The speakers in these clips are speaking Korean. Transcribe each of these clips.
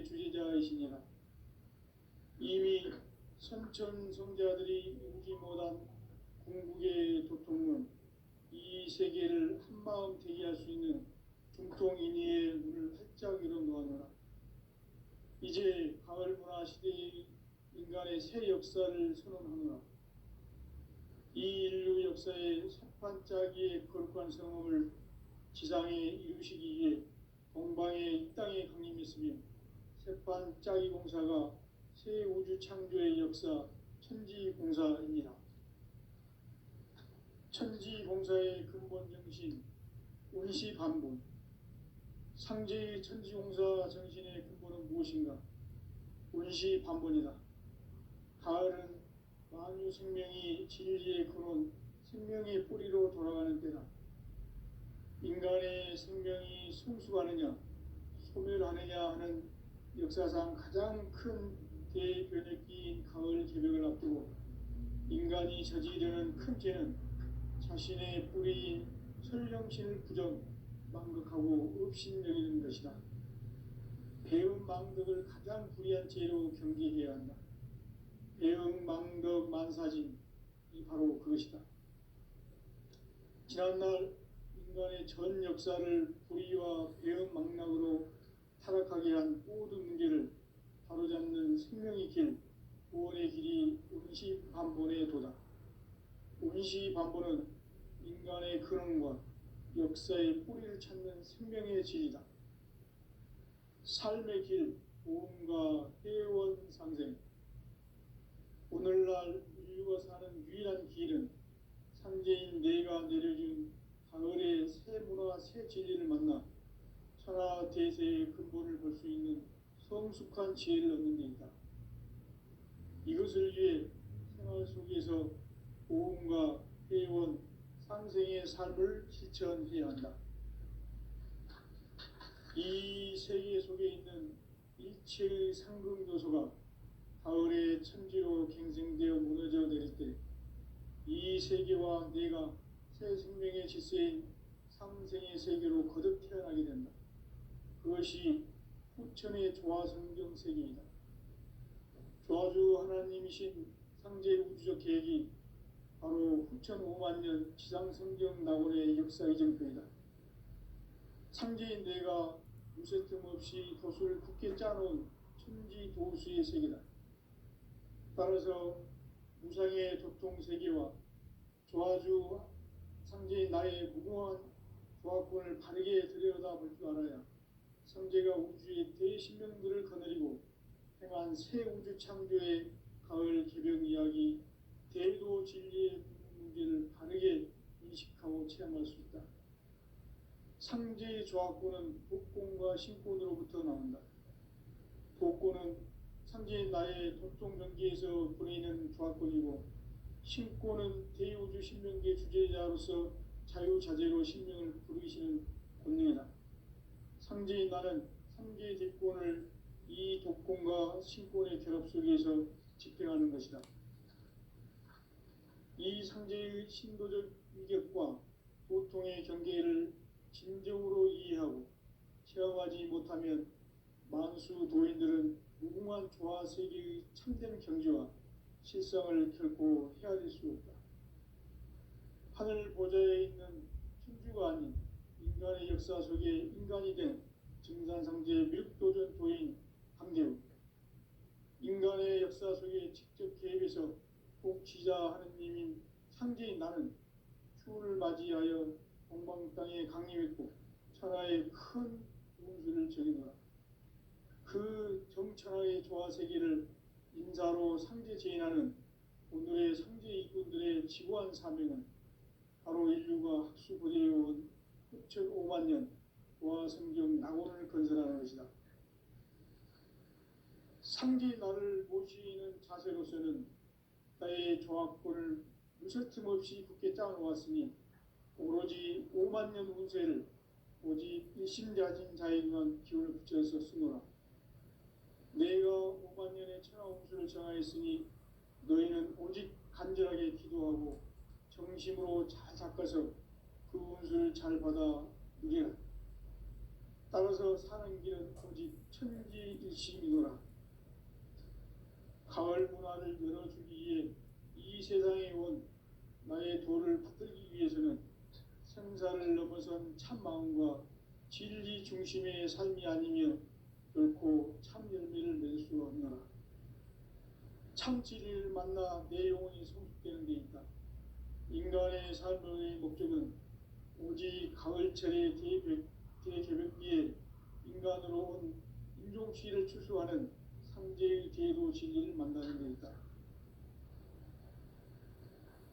경계의 주제자이시니라. 이미 선천성자들이 이루지 못한 궁극의 도통은 이 세계를 한마음 되게 할 수 있는 중통인의의 문을 활짝 열어놓았노라. 이제 가을 문화 시대의 인간의 새 역사를 선언하노라. 이 인류 역사의 첫 반짝이의 거룩한 성험을 지상에 이루시기 위해 동방의 이 땅에 강림했으며 새반짝이 공사가 새 우주 창조의 역사 천지공사입니다. 천지공사의 근본 정신 운시반본. 상제의 천지공사 정신의 근본은 무엇인가? 운시반본이다. 가을은 만유 생명이 진리의 근원, 생명의 뿌리로 돌아가는 때다. 인간의 생명이 성숙하느냐, 소멸하느냐 하는 역사상 가장 큰 대변혁기인 가을 개벽을 앞두고 인간이 저지르는 큰 죄는 자신의 뿌리인 설령신을 부정, 망극하고 업신여기는 것이다. 배음 망덕을 가장 불의한 죄로 경계해야 한다. 배음 망덕 만사진이 바로 그것이다. 지난날 인간의 전 역사를 불의와 배음 망락으로 타락하게 한 모든 문제를 바로잡는 생명의 길, 구원의 길이 운시반본의 도다. 운시반본은 인간의 근원과 역사의 뿌리를 찾는 생명의 질이다. 삶의 길, 보험과 회원 상생. 오늘날 인류가 사는 유일한 길은 상제인 내가 내려준 가을의 새 문화, 새 진리를 만나 천하 대세의 근본을 볼 수 있는 성숙한 지혜를 얻는 데 있다. 이것을 위해 생활 속에서 보험과 회원, 상생의 삶을 실천해야 한다. 이 세계 속에 있는 일체의 상극 요소가 가을의 천지로 갱생되어 무너져 내릴 때 이 세계와 내가 새 생명의 질서인 상생의 세계로 거듭 태어나게 된다. 그것이 후천의 조화성경 세계이다. 조화주 하나님이신 상제 우주적 계획이 바로 후천 5만 년 지상성경 낙원의 역사 이정표이다. 상제인 내가 무쇠 틈 없이 도수를 굳게 짜놓은 천지도수의 세계다. 따라서 무상의 도통세계와 조화주 상제인 나의 무궁한 조화권을 바르게 들여다볼 줄 알아야 상제가 우주의 대신명들을 거느리고 행한 새 우주 창조의 가을 개벽 이야기, 대도 진리의 문제를 바르게 인식하고 체험할 수 있다. 상제의 조화권은 복권과 신권으로부터 나온다. 복권은 상제인 나의 도통경계에서 보내는 조화권이고, 신권은 대우주 신명계 주제자로서 자유자재로 신명을 부르시는 권능이다. 상제인 나는 상제의 대권을 이 독권과 신권의 결합 속에서 집행하는 것이다. 이 상제의 신도적 위격과 도통의 경계를 진정으로 이해하고 체험하지 못하면 만수 도인들은 무궁한 조화 세계의 참된 경지와 실상을 결코 헤아릴 수 없다. 하늘 보좌에 있는 천주가 아닌 인간의 역사 속에 인간이 된 증산상제의 밀도전 도인 강대우, 인간의 역사 속에 직접 개입해서 복지자 하느님인 상제인 나는 추운을 맞이하여 동방 땅에 강림했고 천하의 큰 운수를 정해놓아 그 정천하의 조화세계를 인사로 상제 제인하는 오늘의 상제 이군들의 지구한 사명은 바로 인류가 학수고대해온 후천 5만 년 조화성경 낙원을 건설하는 것이다. 상제 나를 모시는 자세로서는 나의 조화권을 무쇠틈 없이 굳게 짜놓았으니 오로지 5만 년 운세를 오직 일심자진 자에게만 기운을 붙여서 쓰노라. 내가 5만 년의 천하 운수를 정하였으니 너희는 오직 간절하게 기도하고 정심으로 잘 닦아서 그 운수를 잘 받아 누리라. 따라서 사는 길은 오직 천지일심이노라. 가을 문화를 열어주기 위해 이 세상에 온 나의 도를 붙들기 위해서는 생사를 넘어선 참마음과 진리 중심의 삶이 아니면 결코 참 열매를 낼 수 없노라. 참 진리를 만나 내 영혼이 성숙되는 데 있다. 인간의 삶의 목적은 오직 가을철의 대개벽기에 인간으로 온 인종시를 추수하는 상제의 제도 진리를 만나는 데 있다.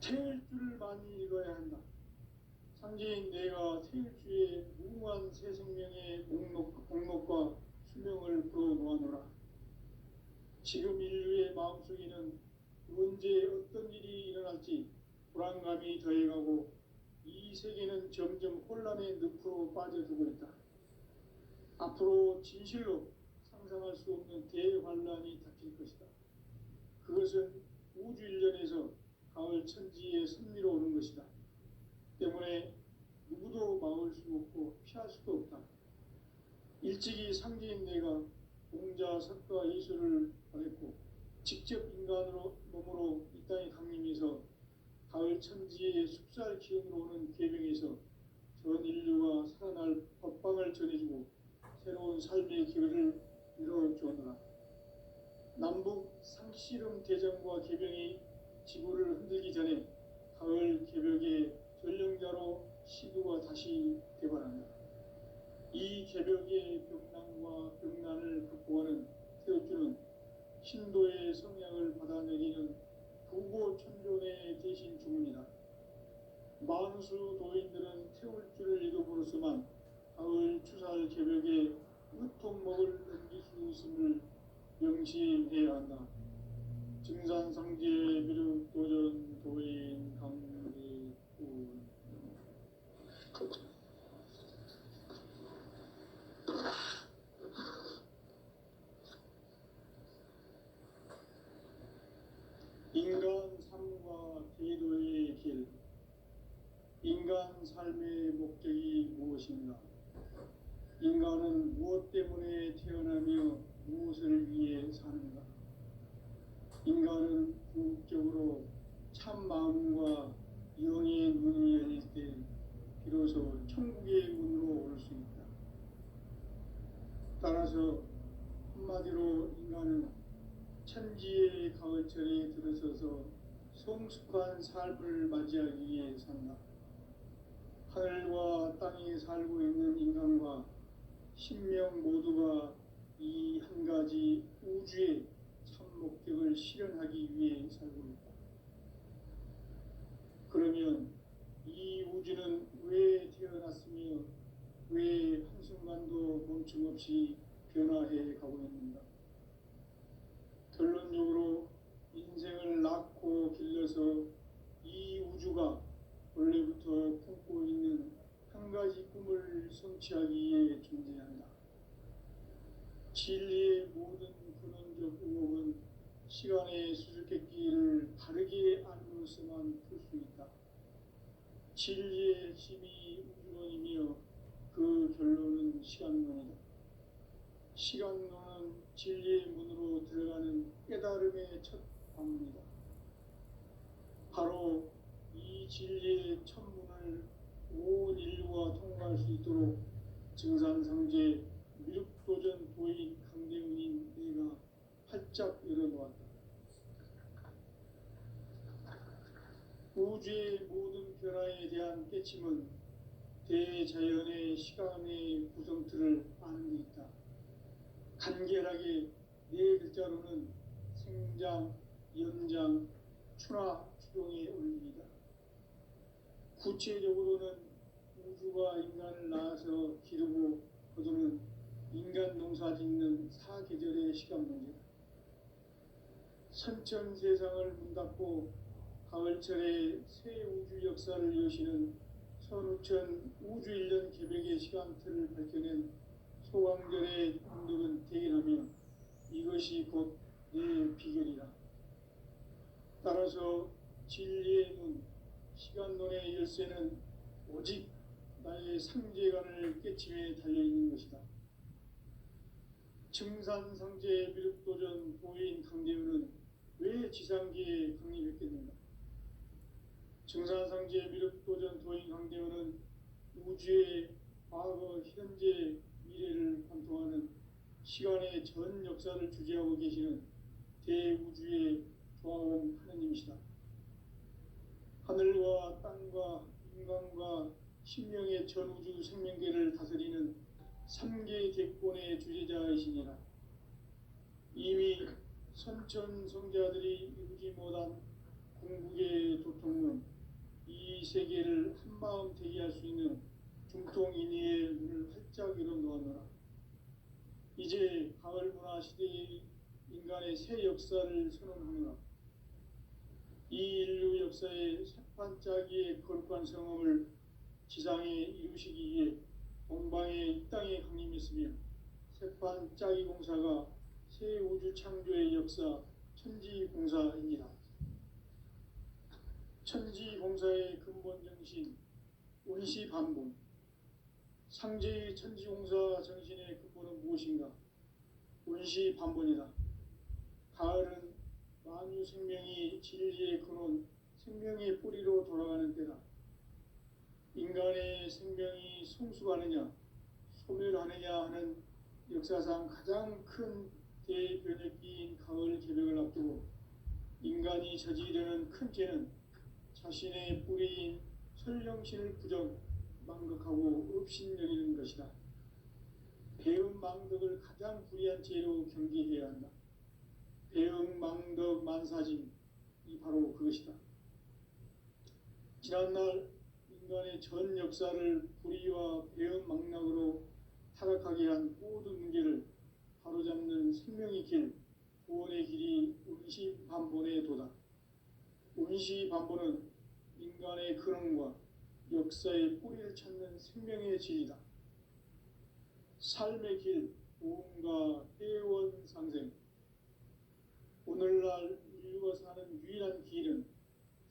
태일 줄을 많이 읽어야 한다. 상제인 내가 태일주의 무궁한 새 생명의 목록과 수명을 풀어놓아노라. 지금 인류의 마음속에는 언제 어떤 일이 일어날지 불안감이 더해가고 이 세계는 점점 혼란의 늪으로 빠져들고 있다. 앞으로 진실로 상상할 수 없는 대환란이 닥칠 것이다. 그것은 우주 일련에서 가을 천지의 섭리로 오는 것이다. 때문에 누구도 막을 수 없고 피할 수도 없다. 일찍이 상제인 내가 공자, 석가, 예수를 보냈고 직접 인간으로 몸으로 이 땅에 강림해서 가을 천지의 숲살 기운으로 오는 계명에서 전 인류가 살아날 법방을 전해주고 새로운 삶의 기회를 이뤄주었노라. 남북 상씨름 대전과 개병이 지구를 흔들기 전에 가을 개벽의 전령자로 시두가 다시 개발한다. 이 개벽의 병난과 병난을 극복하는 태우주는 신도의 성향을 받아내리는 부고천존의 대신 주문이다. 만수 도인들은 태울주를 읽음으로써만 가을 추살 개벽에 으통목을 넘길 수 있음을 명심해야 한다. 증산상제 미륵 도전 도인 강대군. 인간 삶과 제도의 길. 인간 삶의 목적이 무엇인가? 인간은 무엇 때문에 태어나며 무엇을 위해 사는가? 인간은 궁극적으로 참 마음과 영의 문이 열릴 때 비로소 천국의 문으로 올 수 있다. 따라서 한마디로 인간은 천지의 가을철에 들어서서 성숙한 삶을 맞이하기 위해 산다. 하늘과 땅에 살고 있는 인간과 신명 모두가 이 한 가지 우주의 참 목적을 실현하기 위해 살고 있다. 그러면 이 우주는 왜 태어났으며 왜 한순간도 멈춤없이 변화해 가고 있는가? 결론적으로 인생을 낳고 길러서 이 우주가 원래부터 품고 있는 한 가지 꿈을 성취하기 위해 존재한다. 진리의 모든 근원적 의혹은 시간의 수수께끼를 바르게 알므로서만 풀 수 있다. 진리의 핵심이 우주론이며 그 결론은 시간론이다. 시간론은 진리의 문으로 들어가는 깨달음의 첫 관문이다. 바로 이 진리의 첫 문을 온 인류가 통과할 수 있도록 증산상제 미륵도전 도인 강대문인 내가 활짝 열어놓았다. 우주의 모든 변화에 대한 깨침은 대자연의 시간의 구성틀을 아는 데 있다. 간결하게 네 글자로는 생장, 연장, 추나 추동의 원리이다. 구체적으로는 우주가 인간을 낳아서 기르고 거두는 인간 농사 짓는 사계절의 시간 문제다. 선천 세상을 문닫고 가을철에 새 우주 역사를 여시는 선우천 우주 일년 개벽의 시간틀을 밝혀낸 소강절의 운동은 대견하며 이것이 곧 내 비결이라. 따라서 진리의 문, 시간론의 열쇠는 오직 나의 상제관을 깨침에 달려있는 것이다. 증산상제 미륵도전 도인 강대우는 왜 지상기에 강림했겠는가? 증산상제 미륵도전 도인 강대우는 우주의 과거, 현재, 미래를 관통하는 시간의 전 역사를 주재하고 계시는 대우주의 조화원 하느님이시다. 하늘과 땅과 인간과 신명의 전우주 생명계를 다스리는 3개 객권의 주제자이시니라. 이미 선천성자들이 이루지 못한 궁극의 도통은 이 세계를 한마음 되게 할 수 있는 중통인의의 문을 활짝 열어 놓았노라. 이제 가을 문화 시대의 인간의 새 역사를 선언하노라. 이 인류 역사의 새판짜기의 거룩한 성험을 지상에 이루시기 위해 동방의 이 땅에 강림했으며 새판짜기 공사가 새 우주 창조의 역사 천지공사입니다. 천지공사의 근본 정신 운시반본. 상제의 천지공사 정신의 근본은 무엇인가? 운시반본이다. 가을은 만유 생명이 진리의 근원, 생명의 뿌리로 돌아가는 때다. 인간의 생명이 성숙하느냐, 소멸하느냐 하는 역사상 가장 큰 대변혁기인 가을 개벽을 앞두고 인간이 저지르는 큰 죄는 자신의 뿌리인 설령신을 부정, 망극하고 업신여기는 것이다. 배음 망덕을 가장 불의한 죄로 경계해야 한다. 배음 망덕 만사짐이 바로 그것이다. 지난날 인간의 전 역사를 불의와 배음 망락으로 타락하게 한 모든 문제를 바로잡는 생명의 길, 구원의 길이 운시반본의 도다. 운시반본은 인간의 근원과 역사의 뿌리를 찾는 생명의 진리다. 삶의 길, 보험과 회원 상생. 오늘날 인류가 사는 유일한 길은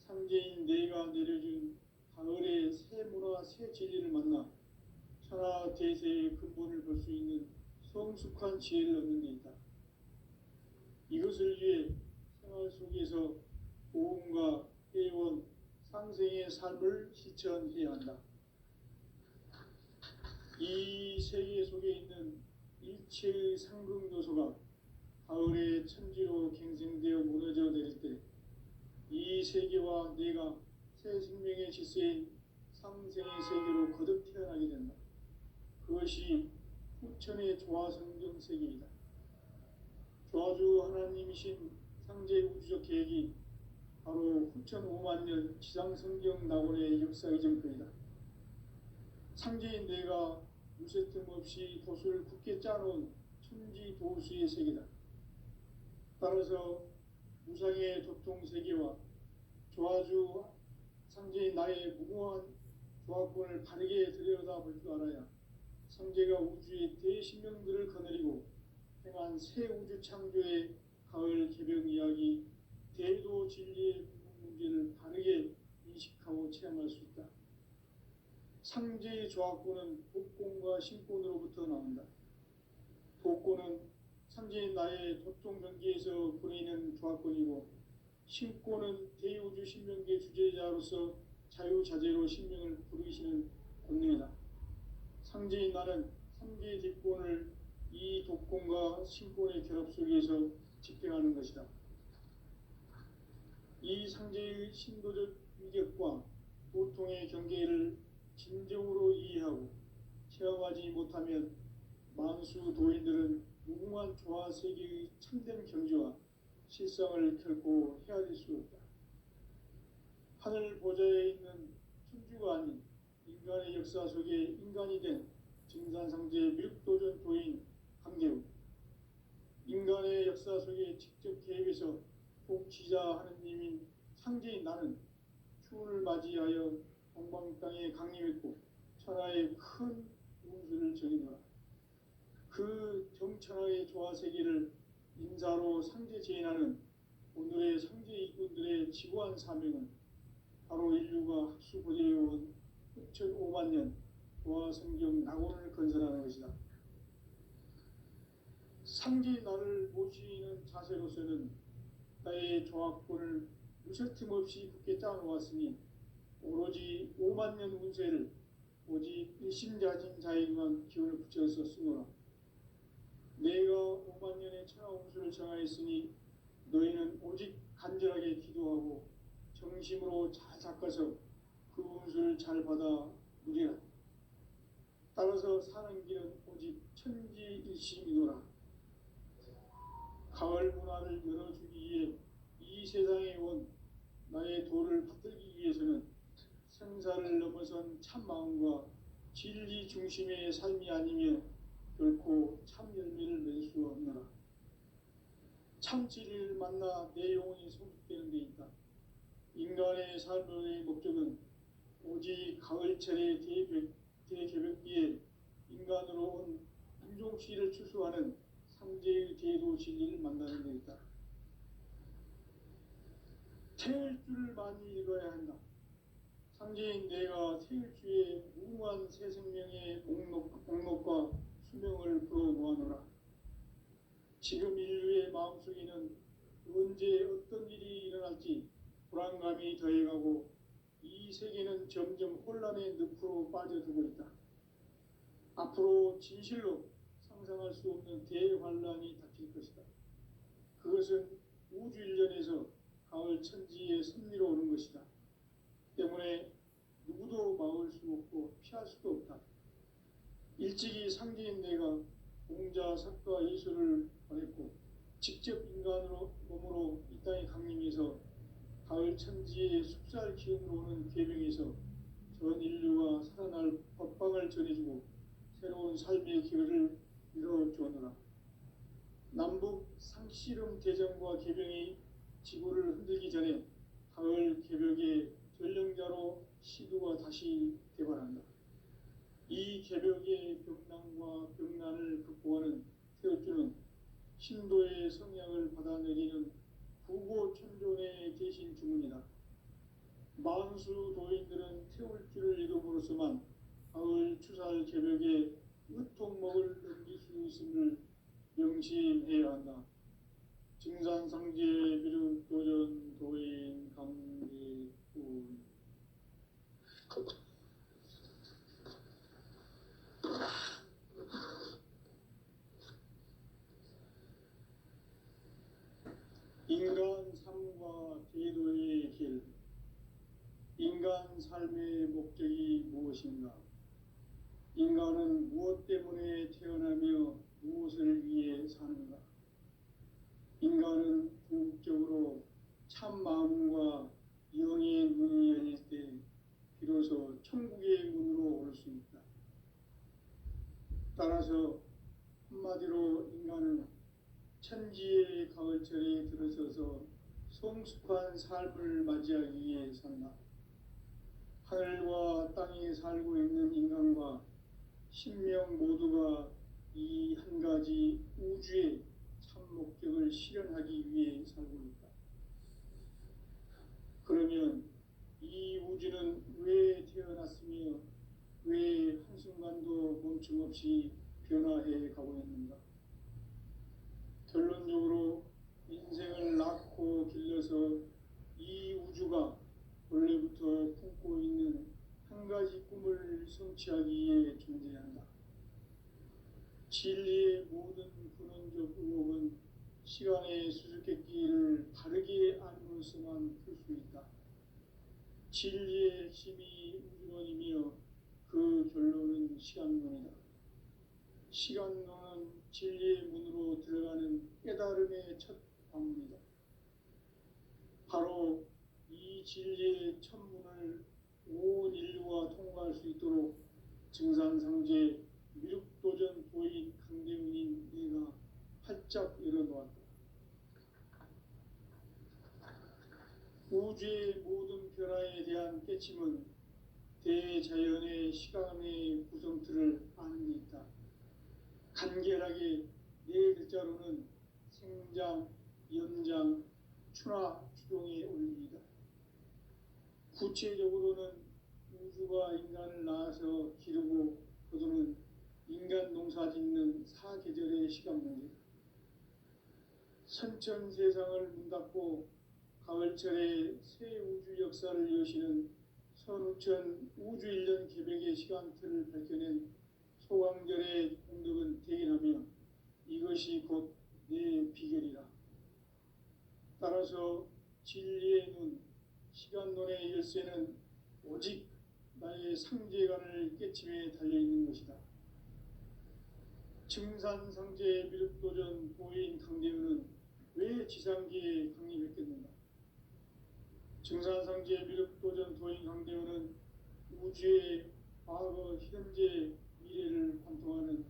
상제인 내가 내려준 가을의 새 문화, 새 진리를 만나 천하 대세의 근본을 볼 수 있는 성숙한 지혜를 얻는 데 있다. 이것을 위해 생활 속에서 보험과 회원, 상생의 삶을 실천해야 한다. 이 세계 속에 있는 일체의 상극요소가 가을의 천지로 갱생되어 무너져 내릴 때 이 세계와 내가 새 생명의 질서인 상생의 세계로 거듭 태어나게 된다. 그것이 후천의 조화성경 세계이다. 조화주 하나님이신 상제 우주적 계획이 바로 후천 5만 년 지상성경 낙원의 역사 이정표이다. 상제인 내가 무쇠 틈 없이 돛을 굳게 짜놓은 천지 도수의 세계다. 따라서 무상의 도통 세계와 조화주 상제인 나의 무모한 조화권을 바르게 들여다볼 줄 알아야 상제가 우주의 대신명들을 거느리고 행한 새 우주 창조의 가을 개벽 이야기, 대도 진리의 문제를 바르게 인식하고 체험할 수 있다. 상제의 조화권은 독권과 신권으로부터 나온다. 독권은 상제인 나의 도통 경계에서 보내는 조화권이고, 신권은 대우주 신명계 주제자로서 자유자재로 신명을 부르시는 권능이다. 상제인 나는 3개의 뒷권을 이 독권과 신권의 결합 속에서 집행하는 것이다. 이 상제의 신도적 위격과 보통의 경계를 진정으로 이해하고 체험하지 못하면 만수 도인들은 무궁한 조화 세계의 참된 경지와 실상을 결코 헤아릴 수 없다. 하늘 보좌에 있는 천주가 아닌 인간의 역사 속에 인간이 된 증산상제 미륵도전 도인 강대우. 인간의 역사 속에 직접 개입해서 복지자 하느님인 상제인 나는 추운을 맞이하여 동방 땅에 강림했고 천하의 큰 운수를 정의노라. 그 정천하의 조화세계를 인사로 상제 제인하는 오늘의 상제 이꾼들의 지고한 사명은 바로 인류가 학수고대해온 6,5만 년 조화성경 낙원을 건설하는 것이다. 상지 나를 모시는 자세로서는 나의 조합권을 무쇠틈 없이 굳게 짜놓았으니 오로지 5만 년 운세를 오직 일심자진 자에게만 기운을 붙여서 쓰노라. 내가 5만 년의 천하 운수를 정하였으니 너희는 오직 간절하게 기도하고 정심으로 잘 닦아서 그 운수를 잘 받아 누리라. 따라서 사는 길은 오직 천지일심이노라. 가을 문화를 열어주기 위해 이 세상에 온 나의 도를 받들기 위해서는 생사를 넘어선 참 마음과 진리 중심의 삶이 아니면 결코 참 열매를 맺을 수 없노라. 참 진리를 만나 내 영혼이 성숙되는 데 있다. 인간의 삶의 목적은 오직 가을철의 대개벽기에 인간으로 온 인종씨를 추수하는 삼재의 대도 진리를 만나는 데 있다. 태을 줄을 많이 읽어야 한다. 상제인 내가 태일주의 무궁한 새 생명의 목록과 수명을 불어모아노라. 지금 인류의 마음속에는 언제 어떤 일이 일어날지 불안감이 더해가고 이 세계는 점점 혼란의 늪으로 빠져들고 있다. 앞으로 진실로 상상할 수 없는 대환란이 닥칠 것이다. 그것은 우주 일련에서 가을 천지의 섭리로 오는 것이다. 때문에 누구도 막을 수 없고 피할 수도 없다. 일찍이 상제인 내가 공자, 석가, 예술을 보냈고 직접 인간으로 몸으로 이 땅에 강림해서 가을 천지의 숙살 기운으로 오는 계명에서 전 인류가 살아날 법방을 전해주고 새로운 삶의 기회를 이뤄주었노라. 남북 상씨름 대전과 계병이 지구를 흔들기 전에 가을 개벽의 전령자로 시두가 다시 개발한다. 이 개벽의 병난과 병난을 극복하는 태어주는 신도의 성향을 받아내리는 부고천존의 대신 주문이다. 만수 도인들은 태울주를 읽음으로써만 가을 추살 개벽의 으통목을 넘길 수 있음을 명심해야 한다. 증산상제 비륵 도전 도인 강대군 인간 삶과 제도의 길. 인간 삶의 목적이 무엇인가? 인간은 무엇 때문에 태어나며 무엇을 위해 사는가? 인간은 궁극적으로 참 마음과 영의 문이 열릴 때 비로소 천국의 문으로 올 수 있다. 따라서 한마디로 인간은 천지의 가을철에 들어서서 성숙한 삶을 맞이하기 위해 산다. 하늘과 땅에 살고 있는 인간과 신명 모두가 이 한 가지 우주의 참 목적을 실현하기 위해 살고 있다. 그러면 이 우주는 왜 태어났으며 왜 한순간도 멈춤 없이 변화해 가고 있는가? 결론적으로 인생을 낳고 길러서 이 우주가 원래부터 품고 있는 한 가지 꿈을 성취하기 위해 존재한다. 진리의 모든 근원적 의혹은 시간의 수수께끼를 바르게 알므로서만 풀 수 있다. 진리의 핵심이 우주론이며 그 결론은 시간론이다. 시간론은 진리의 문으로 들어가는 깨달음의 첫 방문이다. 바로 이 진리의 첫 문을 온 인류가 통과할 수 있도록 증산상제 미륵도전 도인 강대문인 내가 활짝 열어놓았다. 우주의 모든 변화에 대한 깨침은 대자연의 시간의 구성틀을 아는 데 있다. 간결하게 네 글자로는 생장, 연장, 추나, 추동의 원리이다. 구체적으로는 우주가 인간을 낳아서 기르고 거두는 인간 농사 짓는 사계절의 시간 문제다. 선천 세상을 문닫고 가을철에 새 우주 역사를 여시는 선우천 우주일년 개벽의 시간틀을 밝혀낸 소강절의 공덕은 대견하며 이것이 곧 내 비결이라. 따라서 진리의 눈, 시간론의 열쇠는 오직 나의 상제관을 깨침에 달려있는 것이다. 증산상제 미륵도전 도인 강대현은 왜 지상기에 강림했겠는가? 증산상제 미륵도전 도인 강대현은 우주의 과거, 현재, 미래를 관통하는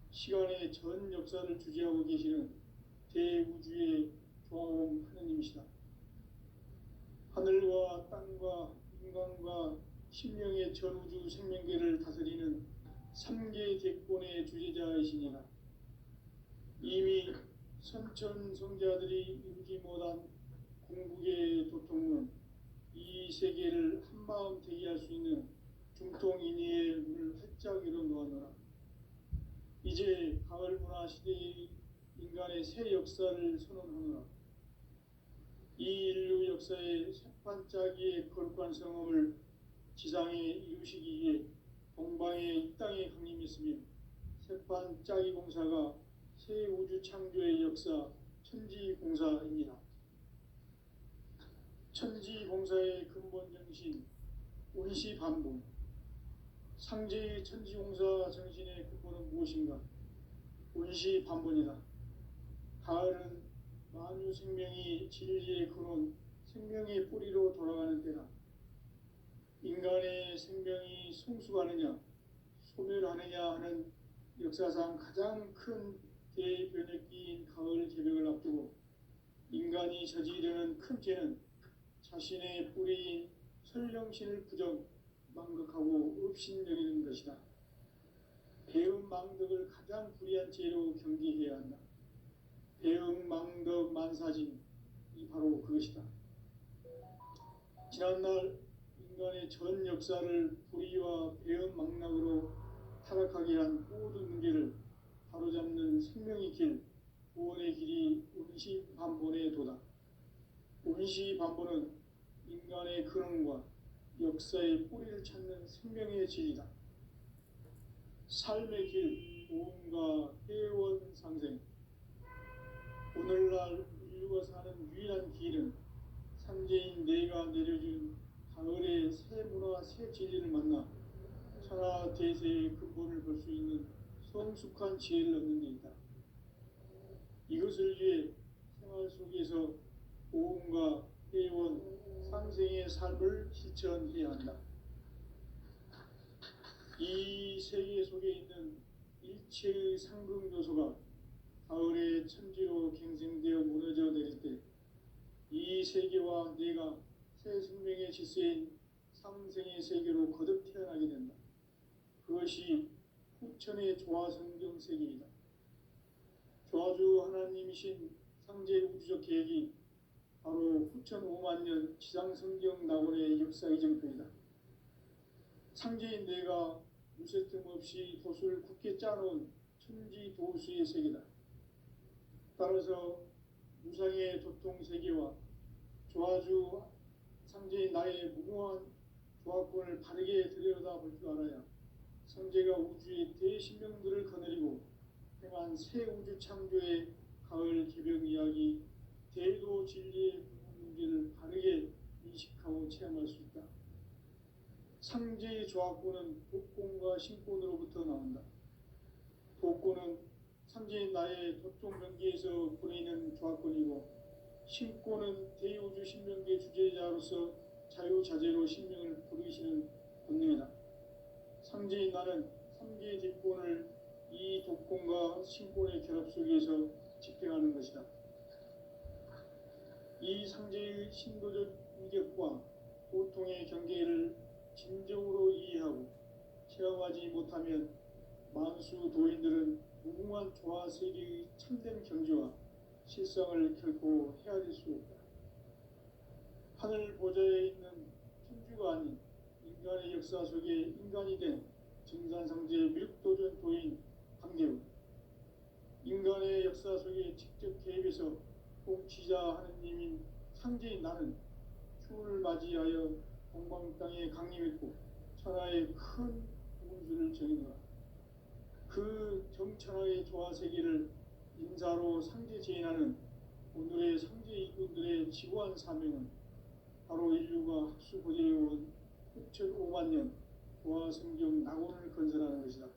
시간의 전 역사를 주재하고 계시는 대우주의 조화음 하느님이시다. 하늘과 땅과 인간과 심령의 전우주 생명계를 다스리는 3개 대권의 주제자이시니라. 이미 선천 성자들이 이루지 못한 궁극의 도통은 이 세계를 한마음 대기할 수 있는 중통인의의 문을 활짝 열어놓았노라. 이제 가을 문화 시대의 인간의 새 역사를 선언하노라. 이 인류 역사의 새반짝이의 거룩한 성험을 지상에 이루시기 위해 동방의 이 땅에 강림했으며 새반짝이 공사가 새 우주 창조의 역사 천지공사입니다. 천지공사의 근본 정신 운시반본. 상제의 천지공사 정신의 근본은 무엇인가? 운시반본이다. 가을은 만유 생명이 진리의 근원, 생명의 뿌리로 돌아가는 때다. 인간의 생명이 성숙하느냐, 소멸하느냐 하는 역사상 가장 큰 대변혁기인 가을 개벽을 앞두고 인간이 저지르는 큰 죄는 자신의 뿌리인 설령신을 부정, 망극하고 업신여기는 것이다. 배음 망덕을 가장 불의한 죄로 경계해야 한다. 배음 망덕 만사진, 이 바로 그것이다. 지난날 인간의 전 역사를 불의와 배음 망락으로 타락하게 한 모든 문제를 바로잡는 생명의 길, 구원의 길이 운시반본의 도다. 운시반본은 인간의 근원과 역사의 뿌리를 찾는 생명의 진리다. 삶의 길, 보험과 회원 상생. 오늘날 인류가 사는 유일한 길은 상제인 내가 내려준 가을의 새 문화, 새 진리를 만나 천하 대세의 근본을 볼 수 있는 성숙한 지혜를 얻는 데 있다. 이것을 위해 생활 속에서 보험과 회원, 상생의 삶을 실천해야 한다. 이 세계 속에 있는 일체의 상극 요소가 가을의 천지로 갱생되어 무너져 내릴 때 이 세계와 내가 새 생명의 질서인 상생의 세계로 거듭 태어나게 된다. 그것이 후천의 조화성경 세계이다. 조화주 하나님이신 상제 우주적 계획이 바로 후천 5만 년 지상성경 낙원의 역사의 정표이다. 상제인 내가 무쇠 틈 없이 도수를 굳게 짜놓은 천지 도수의 세계다. 따라서 무상의 도통 세계와 조화주 상제인 나의 무궁한 조화권을 바르게 들여다볼 줄 알아야 상제가 우주의 대신명들을 거느리고 행한 새 우주 창조의 가을 개벽 이야기, 대도 진리의 문제를 바르게 인식하고 체험할 수 있다. 상제의 조화권은 독권과 신권으로부터 나온다. 독권은 상제인 나의 도통명계에서 보내는 조화권이고, 신권은 대우주 신명계 주제자로서 자유자재로 신명을 부르시는 본능이다. 상제인 나는 3개의 대권을 이 독권과 신권의 결합 속에서 집행하는 것이다. 이 상제의 신도적 인격과 고통의 경계를 진정으로 이해하고 체험하지 못하면 만수 도인들은 무궁한 조화 세계의 참된 경지와 실상을 결코 헤아릴 수 없다. 하늘 보좌에 있는 천주가 아닌 인간의 역사 속에 인간이 된 증산상제 미륵도전 도인 강대훈, 인간의 역사 속에 직접 개입해서 통치자 하느님인 상제인 나는 추를 맞이하여 동방 땅에 강림했고 천하의 큰 운수를 정해노라. 그 정천하의 조화 세계를 인사로 상제 제인하는 오늘의 상제 일꾼들의 지고한 사명은 바로 인류가 학수고대해온 6,5만 년 조화 성경 낙원을 건설하는 것이다.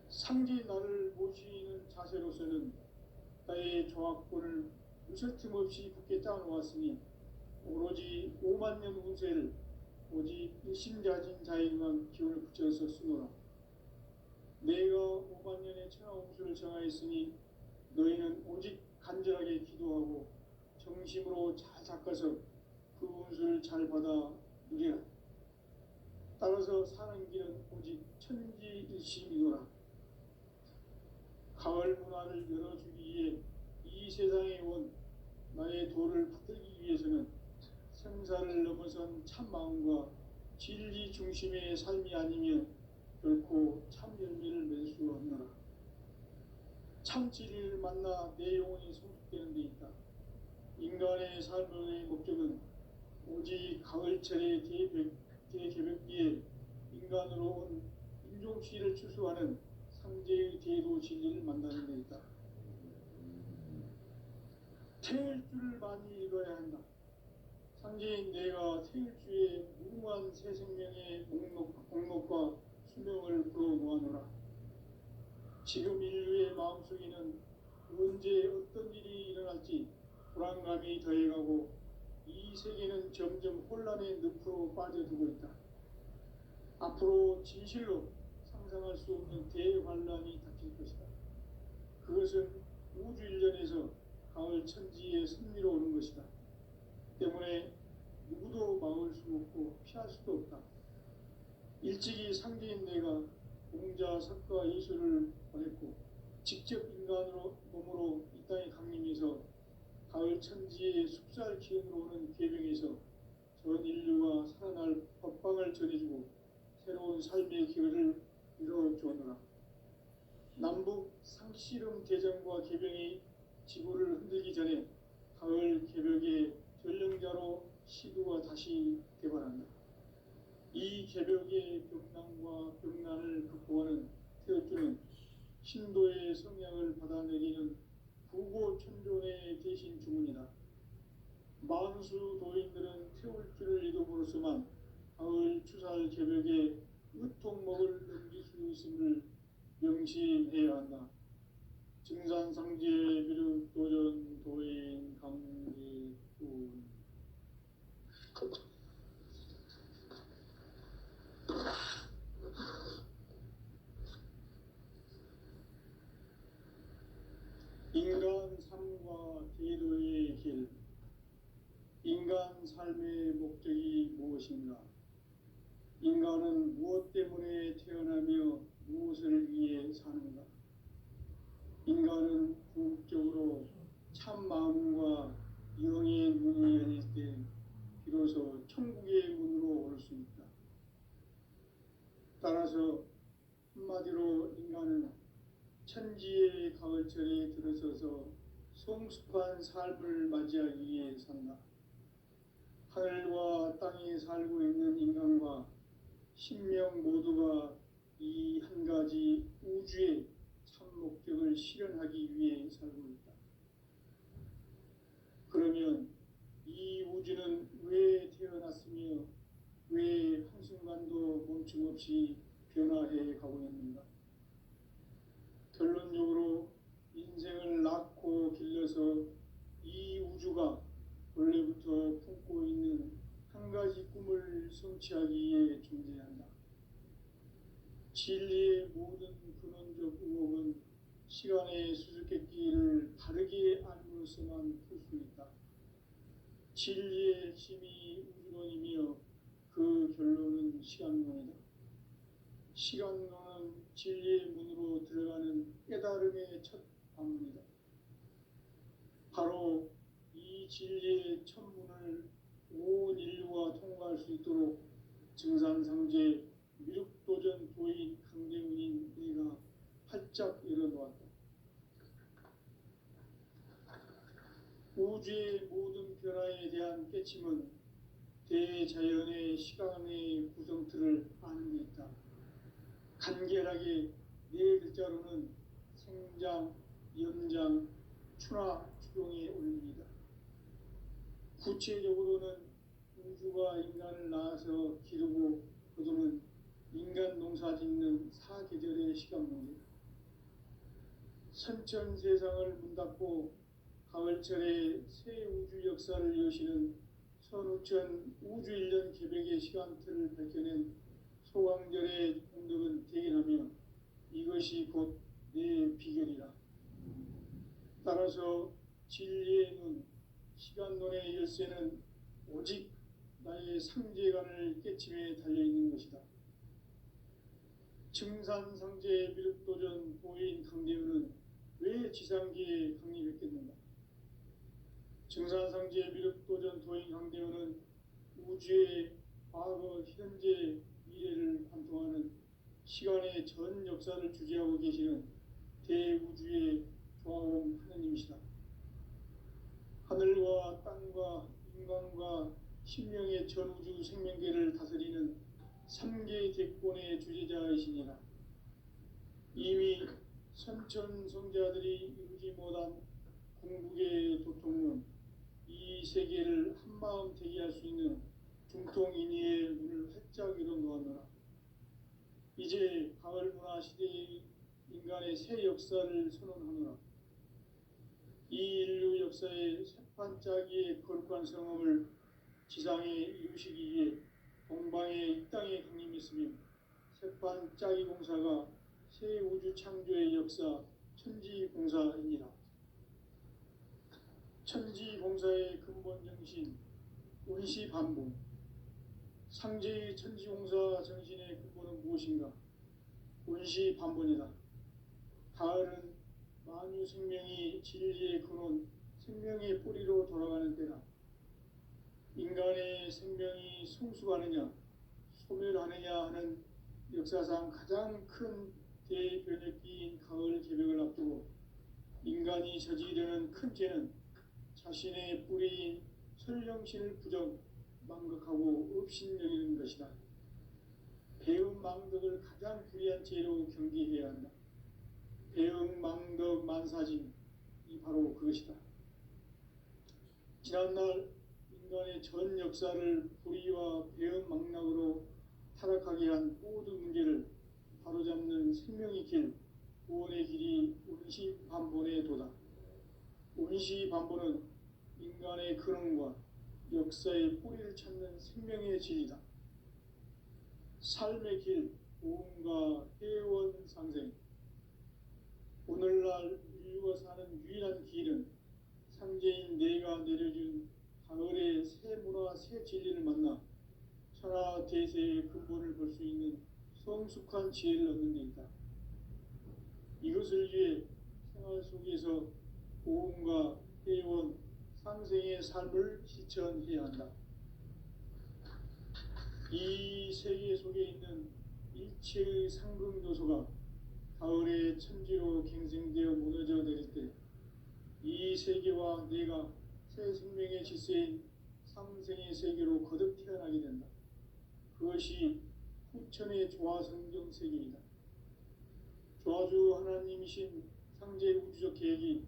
상제 나를 모시는 자세로서는 나의 조합권을 무설틈 없이 굳게 짜놓았으니 오로지 5만 년 운세를 오직 일심자진 자에게만 기운을 붙여서 쓰노라. 내가 5만 년의 천하 운수를 정하였으니 너희는 오직 간절하게 기도하고 정심으로 잘 닦아서 그 운수를 잘 받아 누리라. 따라서 사는 길은 오직 천지일심이노라. 가을 문화를 열어주기 위해 이 세상에 온 나의 도를 받들기 위해서는 생사를 넘어선 참 마음과 진리 중심의 삶이 아니면 결코 참 열매를 맺을 수 없노라. 참 진리를 만나 내 영혼이 성숙되는 데 있다. 인간의 삶의 목적은 오직 가을철의 대개벽기에 인간으로 온 인종시를 추수하는 상제의 대도 진리를 만나는 데 있다. 태일주를 많이 읽어야 한다. 상제인 내가 태일주의 무궁한 새 생명의 목록과 수명을 불어모아노라. 지금 인류의 마음속에는 언제 어떤 일이 일어날지 불안감이 더해가고 이 세계는 점점 혼란의 늪으로 빠져들고 있다. 앞으로 진실로 상상할 수 없는 대환란이 닥칠 것이다. 그것은 우주 일련에서 가을 천지의 섭리로 오는 것이다. 때문에 누구도 막을 수 없고 피할 수도 없다. 일찍이 상제인 내가 공자, 석가, 예수를 보냈고 직접 인간으로 몸으로 이 땅에 강림해서 가을 천지의 숲살 기운으로 오는 계명에서 전 인류가 살아날 법방을 전해주고 새로운 삶의 기회를 이뤄주었노라. 남북 상씨름 대전과 개병이 지구를 흔들기 전에 가을 개벽의 전령자로 시도가 다시 개발한다. 이 개벽의 벽난과 벽난을 극복하는 태엽주는 신도의 성향을 받아내리는 부고천존의 대신 주문이다. 만수 도인들은 태울주를 이름으로서만 가을 추살 개벽에 으통목을 넘길 수 있음을 명심해야 한다. 증산상제 비륵 도전 도인 강제군 인간 삶과 기도의 길. 인간 삶의 목적이 무엇인가? 인간은 무엇 때문에 태어나며 무엇을 위해 사는가? 인간은 궁극적으로 참 마음과 영의 문이 열릴 때 비로소 천국의 문으로 올 수 있다. 따라서 한마디로 인간은 천지의 가을철에 들어서서 성숙한 삶을 맞이하기 위해 산다. 하늘과 땅에 살고 있는 인간과 신명 모두가 이 한 가지 우주의 참 목적을 실현하기 위해 살고 있다. 그러면 이 우주는 왜 태어났으며 왜 한순간도 멈춤없이 변화해 가고 있는가? 결론적으로 인생을 낳고 길러서 이 우주가 원래부터 품고 있는 한 가지 꿈을 성취하기 위해 존재한다. 진리의 모든 근원적 의혹은 시간의 수수께끼를 바르게 알므로서만 풀 수 있다. 진리의 핵심이 우주론이며 그 결론은 시간론이다. 시간론은 진리의 문으로 들어가는 깨달음의 첫 방문이다. 바로 이 진리의 첫 문을 온 인류가 통과할 수 있도록 증산상제 미륵도전 도인 강대문인 내가 활짝 열어놓았다. 우주의 모든 변화에 대한 깨침은 대자연의 시간의 구성틀을 아는 데 있다. 간결하게 네 글자로는 생장, 연장, 추나 추동의 원리이다. 구체적으로는 우주가 인간을 낳아서 기르고 거두는 인간 농사 짓는 사계절의 시간 문제다. 선천 세상을 문 닫고 가을철에 새 우주 역사를 여시는 선우천 우주 1년 개백의 시간틀을 밝혀낸 소강절의 공덕은 대견하며 이것이 곧 내 비결이라. 따라서 진리의 눈, 시간론의 열쇠는 오직 나의 상제관을 깨침에 달려있는 것이다. 증산상제 미륵도전 도인 강대우는 왜 지상기에 강림했겠는가? 증산상제 미륵도전 도인 강대우는 우주의 과거, 현재, 미래를 관통하는 시간의 전 역사를 주재하고 계시는 대우주의 조화원 하느님이시다. 하늘과 땅과 인간과 신명의 전우주 생명계를 다스리는 3개 대권의 주재자이시니라. 이미 선천 성자들이 이루지 못한 궁극의 도통론, 이 세계를 한마음 대기할 수 있는 중통인의의 문을 활짝 열어놓았노라. 이제 가을 문화 시대의 인간의 새 역사를 선언하노라. 이 인류 역사의 새판짜기의 거룩한 성험을 지상에 이루시기 위해 동방의 이 땅에 강림했으며 새판짜기 공사가 새 우주 창조의 역사 천지공사이니라. 천지공사의 근본 정신 운시반복. 상제의 천지공사 정신의 근본은 무엇인가? 운시반복이다. 가을은 만유 생명이 진리의 근원, 생명의 뿌리로 돌아가는 때다. 인간의 생명이 성숙하느냐, 소멸하느냐 하는 역사상 가장 큰 대변혁기인 가을 개벽을 앞두고 인간이 저지르는 큰 죄는 자신의 뿌리인 설령신을 부정, 망각하고 업신여기는 것이다. 배음 망덕을 가장 불의한 죄로 경계해야 한다. 배음 망덕 만사진이 바로 그것이다. 지난날 인간의 전 역사를 불의와 배음 망락으로 타락하게 한 모든 문제를 바로잡는 생명의 길, 구원의 길이 운시반본의 도다. 운시반본은 인간의 근원과 역사의 뿌리를 찾는 생명의 진리다. 삶의 길, 보험과 회원 상생. 오늘날 인류가 사는 유일한 길은 상제인 내가 내려준 가을의 새 문화, 새 진리를 만나 천하 대세의 근본을 볼 수 있는 성숙한 지혜를 얻는 데 있다. 이것을 위해 생활 속에서 보험과 회원, 상생의 삶을 실천해야 한다. 이 세계 속에 있는 일체의 상승 요소가 가을의 천지로 갱생되어 무너져 내릴 때 이 세계와 내가 새 생명의 질서인 상생의 세계로 거듭 태어나게 된다. 그것이 후천의 조화성경 세계이다. 조화주 하나님이신 상제 우주적 계획이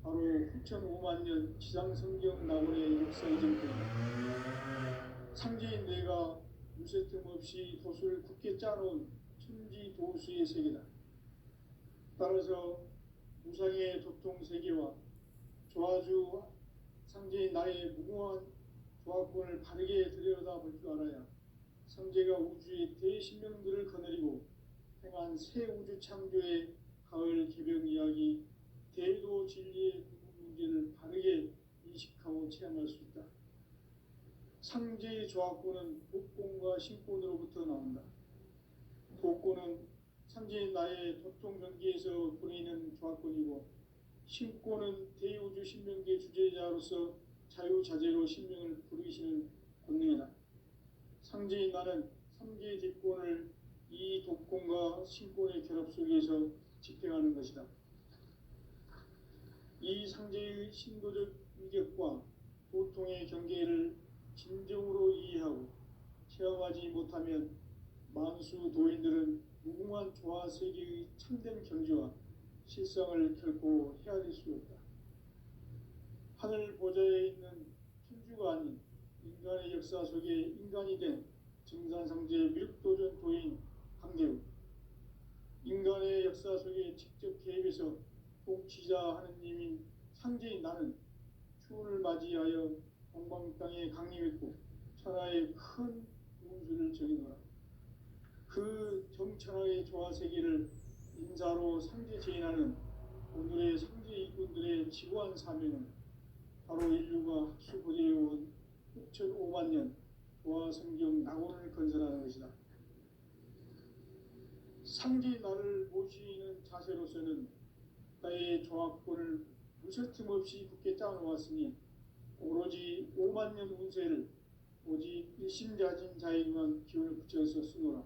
바로 후천 5만 년 지상성경 낙원의 역사 이전입니다. 상제인 내가 유세틈 없이 도수를 굳게 짜놓은 천지 도수의 세계다. 따라서 무상의 도통 세계와 조화주 상제인 나의 무궁한 조화권을 바르게 들여다볼 줄 알아야 상제가 우주의 대신명들을 거느리고 행한 새 우주 창조의 가을 개벽 이야기, 대도 진리의 궁극 문제를 바르게 인식하고 체험할 수 있다. 상제의 조화권은 도권과 신권으로부터 나온다. 도권은 상제인 나의 도통 경계에서 보내는 조화권이고, 신권은 대우주 신명계 주제자로서 자유자재로 신명을 부르시는 권능이다. 상제인 나는 3개의 뒷권을 이 도권과 신권의 결합 속에서 집행하는 것이다. 이 상제의 신도적 인격과 고통의 경계를 진정으로 이해하고 체험하지 못하면 만수 도인들은 무궁한 조화 세계의 참된 경지와 실상을 결코 헤아릴 수 없다. 하늘 보좌에 있는 천주가 아닌 인간의 역사 속에 인간이 된 증산상제 미륵도전 도인 강대우, 인간의 역사 속에 직접 개입해서 통치자 하느님인 상제인 나는 추운을 맞이하여 동방 땅에 강림했고 천하의 큰 운수를 정해놓으라. 그 정천하의 조화세계를 인사로 상제 제인하는 오늘의 상제 일꾼들의 지고한 사명은 바로 인류가 학수고대해온 6,500만 년 조화성경 낙원을 건설하는 것이다. 상제 나를 모시는 자세로서는 나의 조합권을 무설틈 없이 굳게 짜놓았으니 오로지 5만 년 운세를 오직 일심자진 자에게만 기운을 붙여서 쓰노라.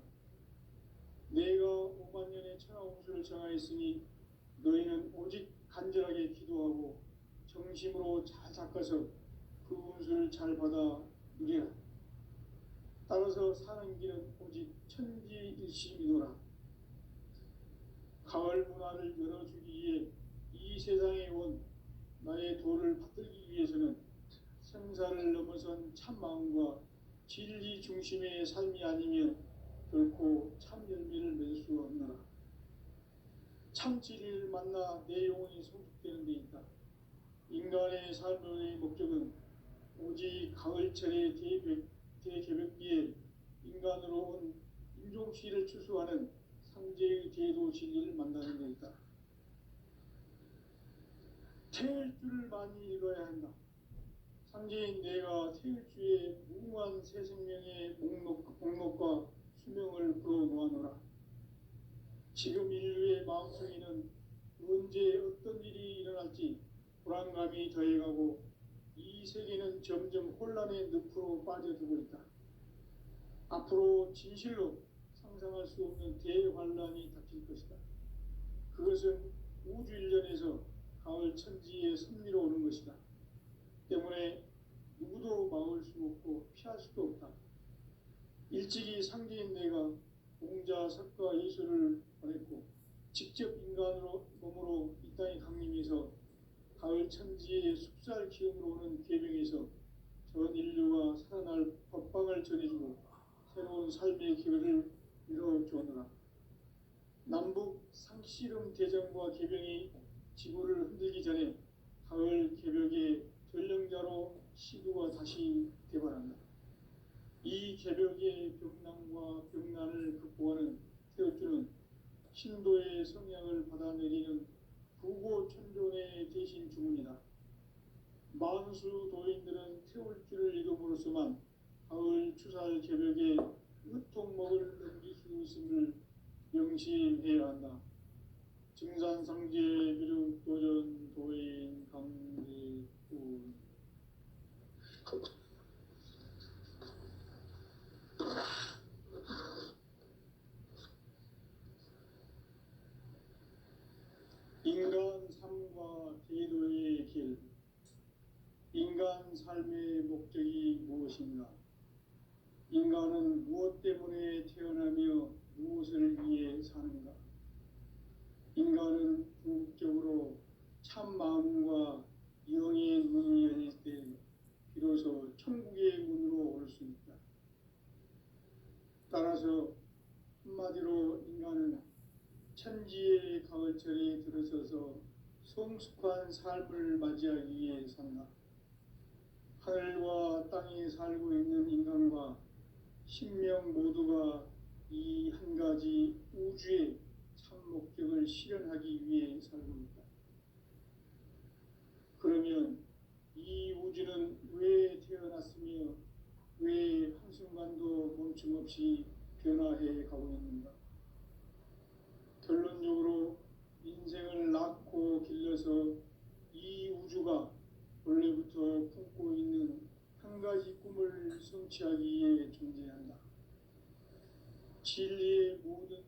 내가 5만 년의 천하 운수를 정하였으니 너희는 오직 간절하게 기도하고 정심으로 잘 닦아서 그 운수를 잘 받아 누리라. 따라서 사는 길은 오직 천지일심이노라. 가을 문화를 열어주기 위해 이 세상에 온 나의 도를 받들기 위해서는 생사를 넘어선 참마음과 진리 중심의 삶이 아니면 결코 참 열매를 맺을 수 없노라. 참 진리를 만나 내 영혼이 성숙되는 데 있다. 인간의 삶의 목적은 오직 가을철의 대개벽기에 인간으로 온 인종시를 추수하는 상제의 제도 진리를 만나는 데 있다. 태일주를 많이 읽어야 한다. 상제인 내가 태일주의 무궁한 새 생명의 목록과 수명을 풀어놓아노라. 지금 인류의 마음속에는 언제 어떤 일이 일어날지 불안감이 더해가고 이 세계는 점점 혼란의 늪으로 빠져들고 있다. 앞으로 진실로 상상할 수 없는 대환란이 닥칠 것이다. 그것은 우주 일련에서 가을 천지의 섭리로 오는 것이다. 때문에 누구도 막을 수 없고 피할 수도 없다. 일찍이 상제인 내가 공자, 석가, 예수를 보냈고 직접 인간으로 몸으로 이 땅에 강림해서 가을 천지의 숲살 기운으로 오는 계명에서 전 인류가 살아날 법방을 전해주고 새로운 삶의 기회를 열어주었노라. 남북 상씨름 대전과 개병이 지구를 흔들기 전에 가을 개벽의 전령자로 시도가 다시 개발한다. 이 개벽의 벽난과 벽난을 극복하는 태울주는 신도의 성향을 받아내리는 부고천존의 대신 주문이다. 만수 도인들은 태울주를 읽음으로써만 가을 추살 개벽의 으통목을 넘길 수 있음을 명심해야 한다. 증산상제 미륵도전 도인 강대훈. 인간 삶과 제도의 길. 인간 삶의 목적이 무엇인가? 인간은 무엇 때문에 태어나며 무엇을 위해 사는가? 인간은 궁극적으로 참 마음과 영의 문이 열릴 때 비로소 천국의 문으로 올 수 있다. 따라서 한마디로 인간은 천지의 가을철에 들어서서 성숙한 삶을 맞이하기 위해 산다. 하늘과 땅에 살고 있는 인간과 신명 모두가 이 한 가지 우주의 참 목적을 실현하기 위해 살고 있다. 그러면 이 우주는 왜 태어났으며 왜 한순간도 멈춤없이 변화해 가고 있는가? 결론적으로 인생을 낳고 길러서 이 우주가 원래부터 품고 있는 한 가지 꿈을 성취하기 위해 존재한다. 진리의 모든